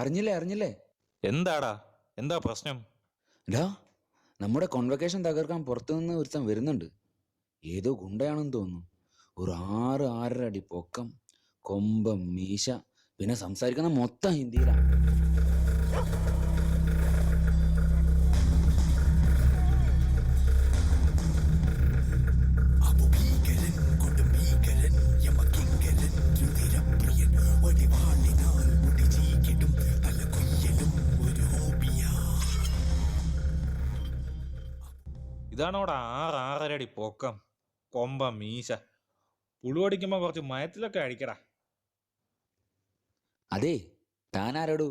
അറിഞ്ഞില്ലേ? എന്താടാ, എന്താ പ്രശ്നം? ഡാ, നമ്മുടെ കോൺവെക്കേഷൻ തകർക്കാൻ പുറത്തുനിന്ന് ഒരുത്തൻ വരുന്നുണ്ട്. ഏതോ ഗുണ്ടയാണെന്ന് തോന്നുന്നു. ഒരു 6-6.5 അടി പൊക്കം, കൊമ്പം, മീശ, പിന്നെ സംസാരിക്കുന്ന മൊത്തം ഹിന്ദിയിലാണ്. ഇതാണോടാ 6-6.5 അടി പൊക്കം, കൊമ്പം, മീശ? പുളുവടിക്കുമ്പോ കുറച്ച് മയത്തിലൊക്കെ അടിക്കടാ. അതെ, താനാരോടു?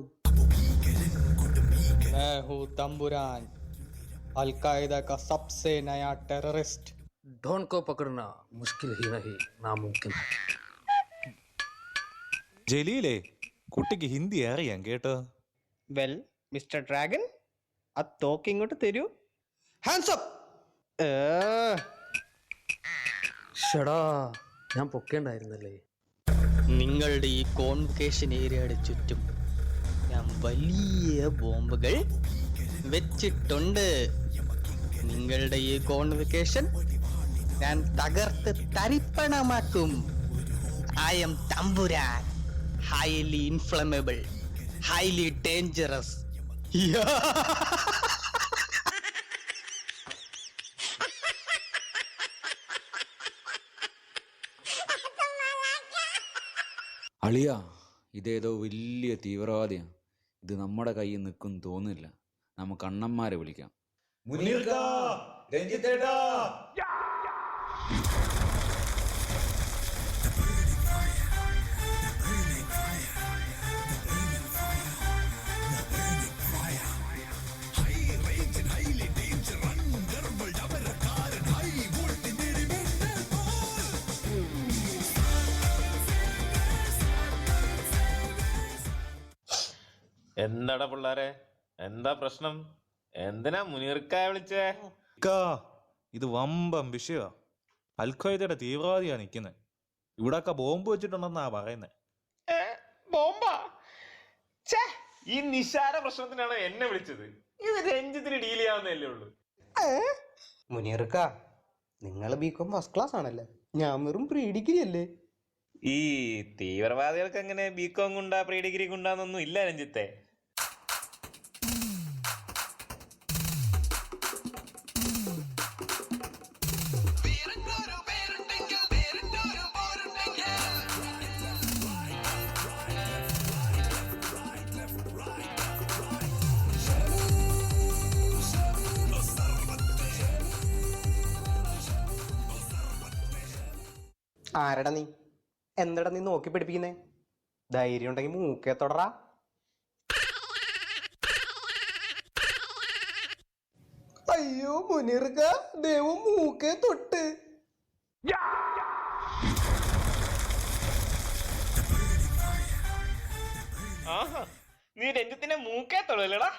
मैं हूँ तंबुरान, अलकायदा का सबसे नया टेररिस्ट। डॉन को पकड़ना मुश्किल ही नहीं, नामुमकिन है। ജലീലേ, കുട്ടിക്ക് ഹിന്ദി അറിയാം കേട്ടോ. വെൽ മിസ്റ്റർ ഡ്രാഗൺ, ആ തോക്ക് ഇങ്ങോട്ട് തരൂ. Hands up. ഷടാ, ഞാൻ പൊക്കേണ്ടായിരുന്നല്ലേ. നിങ്ങളുടെ ഈ കോൺവൊക്കേഷൻ ഏരിയയുടെ ചുറ്റും ഞാൻ വലിയ ബോംബുകൾ വെച്ചിട്ടുണ്ട്. നിങ്ങളുടെ ഈ കോൺവൊക്കേഷൻ ഞാൻ തകർത്ത് തരിപ്പണമാക്കും. I M Thampuran, highly ഇൻഫ്ലമബിൾ, highly dangerous. അളിയ, ഇതേതോ വലിയ തീവ്രവാദിയാണ്. ഇത് നമ്മുടെ കയ്യിൽ നിൽക്കും തോന്നില്ല. നമുക്ക് അണ്ണന്മാരെ വിളിക്കാം. എന്താടാ പിള്ളാരെ, എന്താ പ്രശ്നം? എന്തിനാ മുനീർക്കായ വിളിച്ചേ? ഇത് വമ്പം വിഷയമാ. അൽഖ്വയ്ദയുടെ തീവ്രവാദിയാ നിൽക്കുന്നത്. ഇവിടൊക്കെ ബോംബ് വെച്ചിട്ടുണ്ടെന്നാ പറയുന്നത്. ബോംബാ? ഈ നിശാര പ്രശ്നത്തിനാണ് എന്നെ വിളിച്ചത്. ഇത് രഞ്ജിത്തിന് ഡീൽ ചെയ്യാവുന്നല്ലേ ഉള്ളൂ. മുനീർക്ക, നിങ്ങൾ ബികോം ഫസ്റ്റ് ക്ലാസ് ആണല്ലേ, ഞാൻ വെറും പ്രീ ഡിഗ്രി അല്ലേ. ഈ തീവ്രവാദികൾക്ക് അങ്ങനെ ബികോം കൊണ്ടാ പ്രീ ഡിഗ്രി കൊണ്ടാന്നൊന്നും ഇല്ല രഞ്ജിത്തെ. ആരടാ നീ? എന്തടാ നീ നോക്കി പഠിപ്പിക്കുന്നേ? ധൈര്യം ഉണ്ടെങ്കിൽ മൂക്കേ തൊടറാ. അയ്യോ മുനീർക്ക, ദൈവം മൂക്കേ തൊട്ട്. ആഹാ, നീ രഞ്ജിത്തിന്റെ മൂക്കേ തൊടലടാ.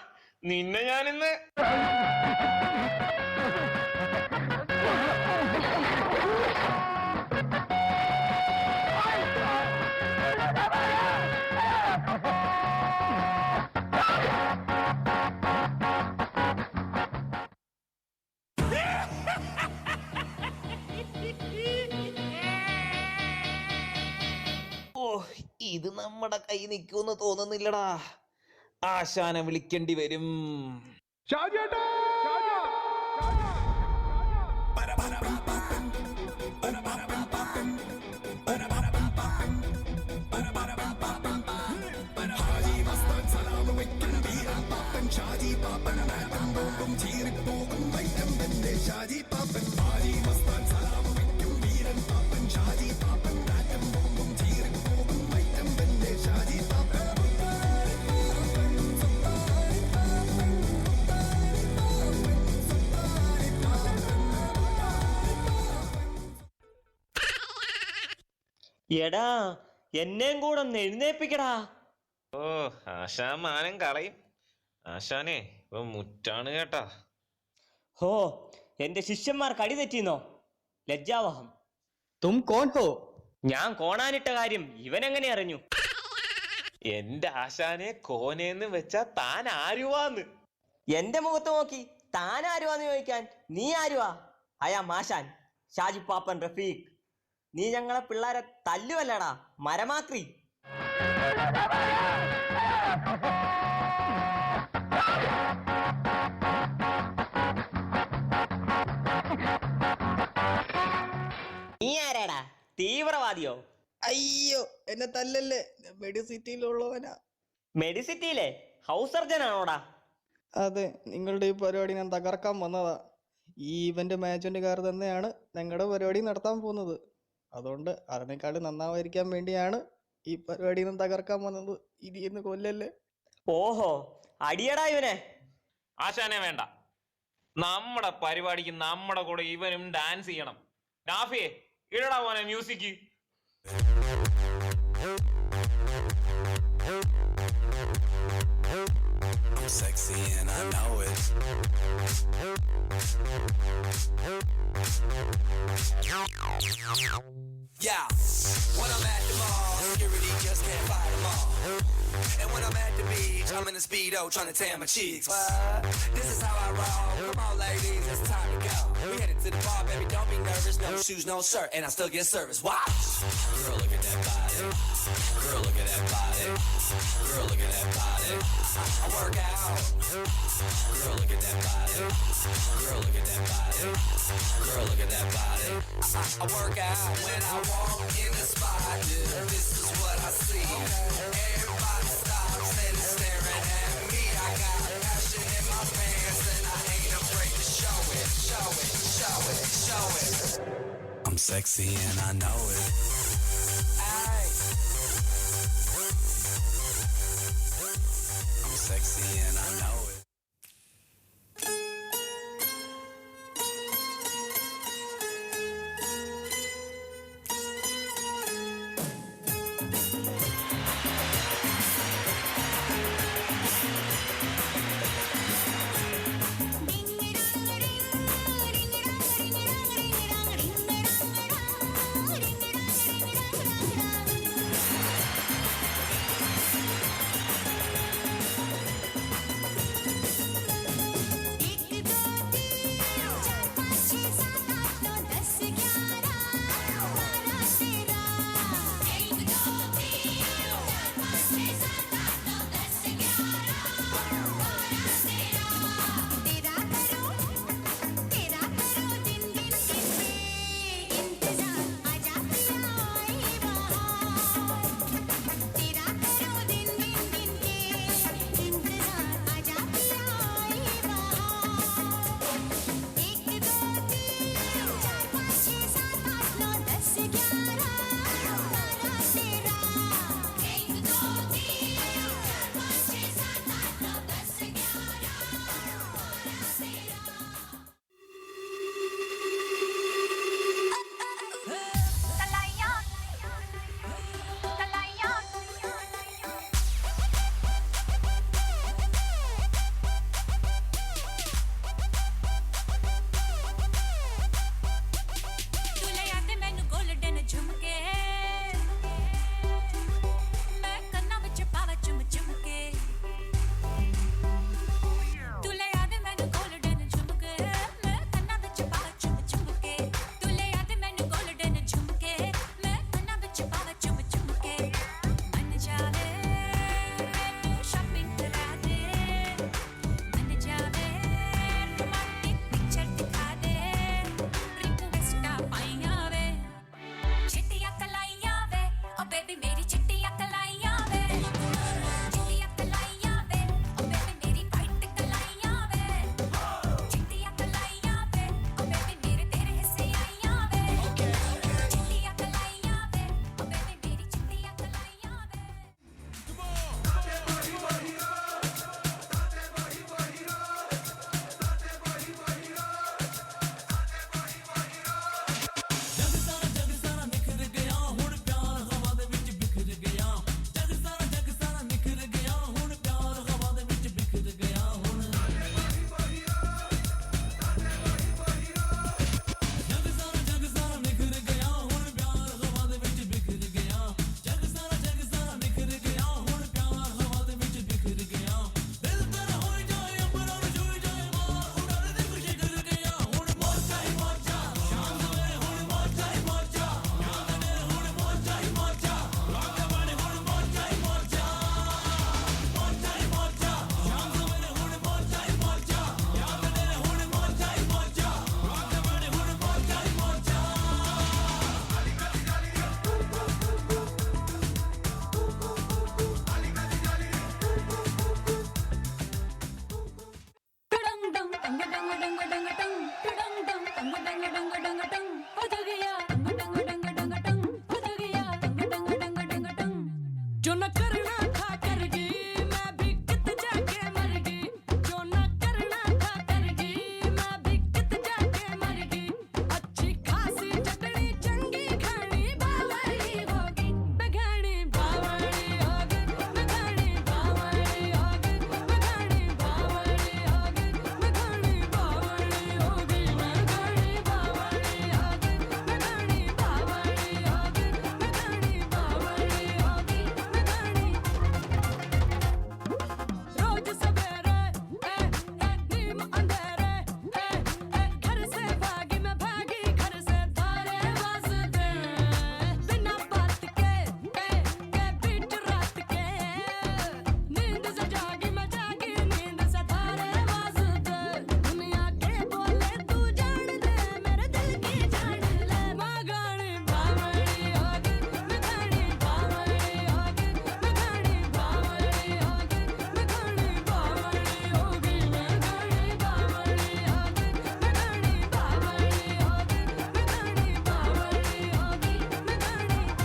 നിന്നെ ഞാനിന്ന് ഇത് നമ്മുടെ കൈ നിൽക്കുമെന്ന് തോന്നുന്നില്ലടാ. ആശാനെ വിളിക്കേണ്ടി വരും. എടാ, എന്നെയും കൂടെ ഒന്ന് എഴുന്നേപ്പിക്കടാ. ഓ, ആശാൻ മാനം കളയും. ആശാനെ ഇപ്പൊ മുറ്റാണ് കേട്ടാ. ഹോ, എന്റെ ശിഷ്യന്മാർ കടി തെറ്റിന്നോ? ലജ്ജാവഹം. തും കോൺ ഹോ? ഞാൻ കോണാനിട്ട കാര്യം ഇവനെങ്ങനെ അറിഞ്ഞു? എന്റെ ആശാനെ കോനേന്ന് വെച്ചാ താൻ ആരുവാന്ന്. എന്റെ മുഖത്ത് നോക്കി താൻ ആരുവാന്ന് ചോദിക്കാൻ നീ ആരുവാ? അയാ മാഷാൻ ഷാജി പാപ്പൻ റഫീഖ്. നീ ഞങ്ങളെ പിള്ളേരെ തല്ലുവല്ലടാ മരമാക്രി. നീ ആരാടാ? തീവ്രവാദിയോ? അയ്യോ എന്നെ തല്ലല്ലേ, മെഡിസിറ്റിയിലുള്ളവനാ. മെഡിസിറ്റിയിലെ ഹൗസ് സർജൻ ആണോടാ? അതെ, നിങ്ങളുടെ ഈ പരിപാടി ഞാൻ തകർക്കാൻ വന്നതാ. ഈ ഇവന്റ് മാനേജ്മെന്റുകാർ തന്നെയാണ് ഞങ്ങളുടെ പരിപാടി നടത്താൻ പോകുന്നത്. അതുകൊണ്ട് അതിനേക്കാളും നന്നാവാതിരിക്കാൻ വേണ്ടിയാണ് ഈ പരിപാടി ഞാൻ തകർക്കാൻ വന്നത്. ഇനിയെന്ന് കൊല്ലല്ലേ. ഓഹോ, അടിയടാ ഇവനെ. ആശാനെ വേണ്ട, നമ്മുടെ പരിപാടിക്ക് നമ്മുടെ കൂടെ ഇവനും ഡാൻസ് ചെയ്യണം. നാഫിയെ ഇടടാ മോനെ music. I'm sexy and I know it. Yeah, when I'm at the mall, security just can't fight them all. And when I'm at the beach, I'm in a Speedo trying to tan my cheeks. What? This is how I roll. Come on, ladies, it's time to go. We headed to the bar, baby, don't be nervous. No shoes, no shirt, and I still get service. Watch. Girl, look at that body. Girl, look at that body. Girl, look at that body. I work out. Girl, look at that body. Girl, look at that body. Girl, look at that body. I work out when I walk in the spot. Yeah, this is what I see. Everybody stops and is staring at me. I got passion in my pants and I ain't afraid to show it, show it, show it, show it. I'm sexy and I know it. Ay. I'm sexy and I know it. जो न करना था कर गई मैं भी कित जाके मर गई जो न करना था कर गई मैं भी कित जाके मर गई अच्छी खासी चटनी चंगी खानी बावड़ी होगी बघाड़ी बावड़ी होगी बघाड़ी बावड़ी होगी बघाड़ी बावड़ी होगी बघाड़ी बावड़ी होगी बघाड़ी बावड़ी होगी बघाड़ी बावड़ी होगी बघाड़ी बावड़ी होगी बघाड़ी रोज सवेरे नीम अंधेरे घर से भागी मैं भागी घर से तारे वास्ते बिना बात के बीच रात के नींद से जागी मैं जागी नींद से तारे वास्ते दुनिया के बोले तू जान दे मेरे दिल की जान ले मगाड़ी बावड़ी होगी मगाड़ी बावड़ी होगी मगाड़ी बावड़ी होगी मगाड़ी बावड़ी होगी मगाड़ी बावड़ी होगी मगाड़ी बावड़ी होगी मगाड़ी बावड़ी होगी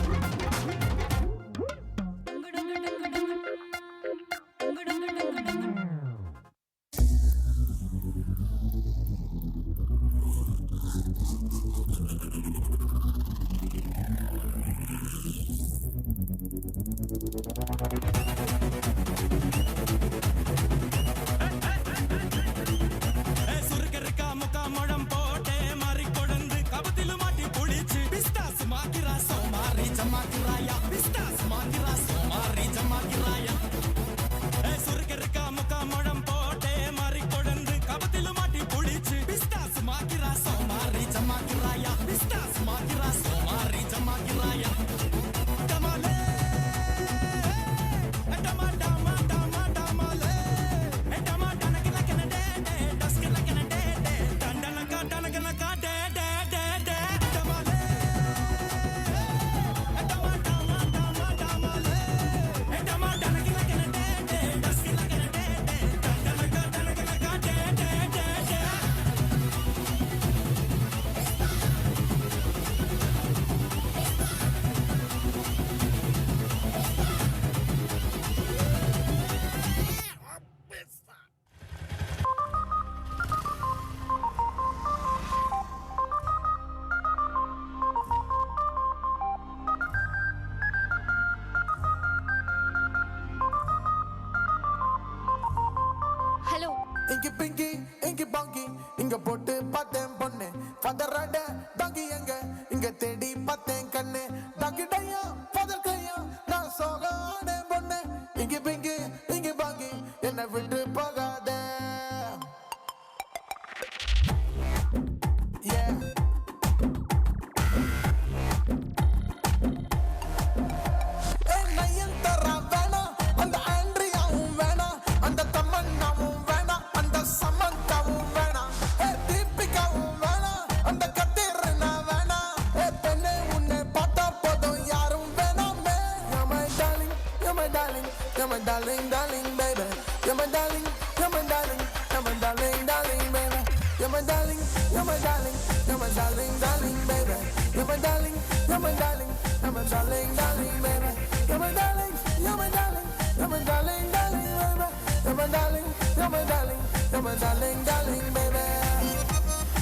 ஹலோ இங்க பிங்கி இங்க பாங்கி இங்க போட்டு பார்த்தேன் பொண்ணு பதறாட டாங்கி எங்க இங்க தேடி பார்த்தேன் கண்ணு டாங்கி டையா பதல் கையா நான் சோகானே பொண்ணு இங்க பிங்கி இங்க பாங்கி என்னை விட்டு போகாத Yeah. நயன்தாரா வேணாம் அந்த ஆண்ட்ரியாவும் வேணாம் அந்த தமன்னாவும் வேணாம் அந்த சமந்தாவும் வேணாம் தீபிகாவும் வேணாம் அந்த கத்திரனா வேணாம் பெண்ணே உன்னை பார்த்தா போதும் யாரும் வேணாமே You're my darling, you're my darling, you're my darling, darling baby. You're my darling, you're my darling, you're my darling, darling baby. You're my darling, you're my darling, you're my darling, darling baby. You're my darling, you're my darling, you're my darling, darling baby. You're my darling, you're my darling, you're my darling, darling baby. You're my darling, you're my darling, you're my darling, darling baby.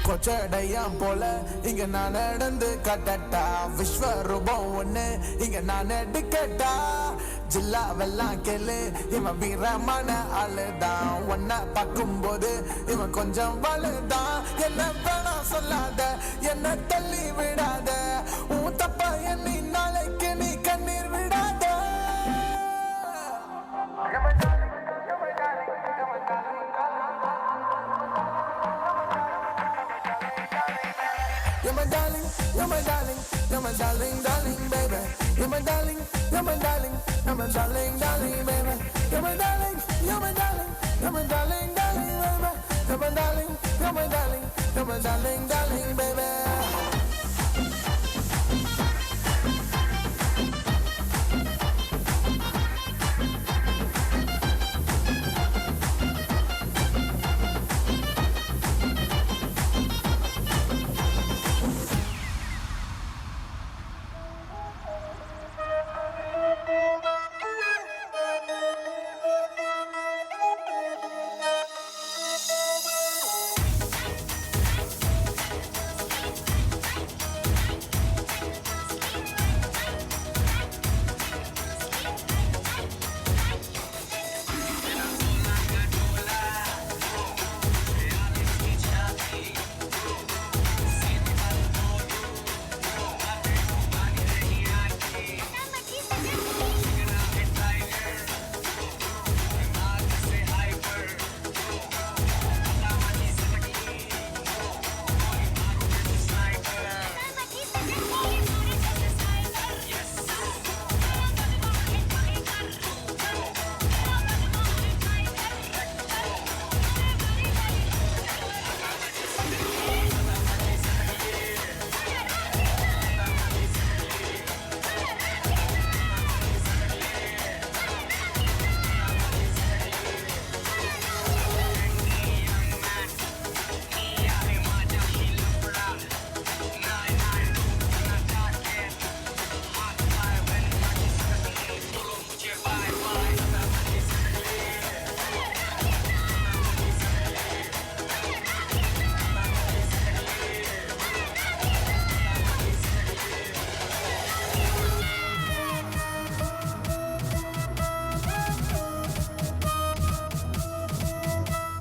கொச்சடையாம் போல இங்க நான் நடந்து கட்டட்டா விஸ்வரூபம் ஒண்ணு இங்க நான் எடுக்கட்டா ஜில்லா வெல்லாம் கேளு இவன் வீரமான ஆளுதான் ஒன்ன பார்க்கும்போது இவன் கொஞ்சம் வலுதான் என்ன வேணாம் சொல்லாத என்ன தள்ளி விடாத உன் தப்ப எண்ணி நாளைக்கு நீ கண்ணீர் விடாத You're my darling, you're my darling, you're my darling, darling, baby. You're my darling, you're my darling, you're my darling, darling, baby. You're my darling, you're my darling, you're my darling, darling, baby. You're my darling, you're my darling, you're my darling, darling, baby.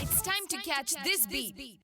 It's time to catch this beat.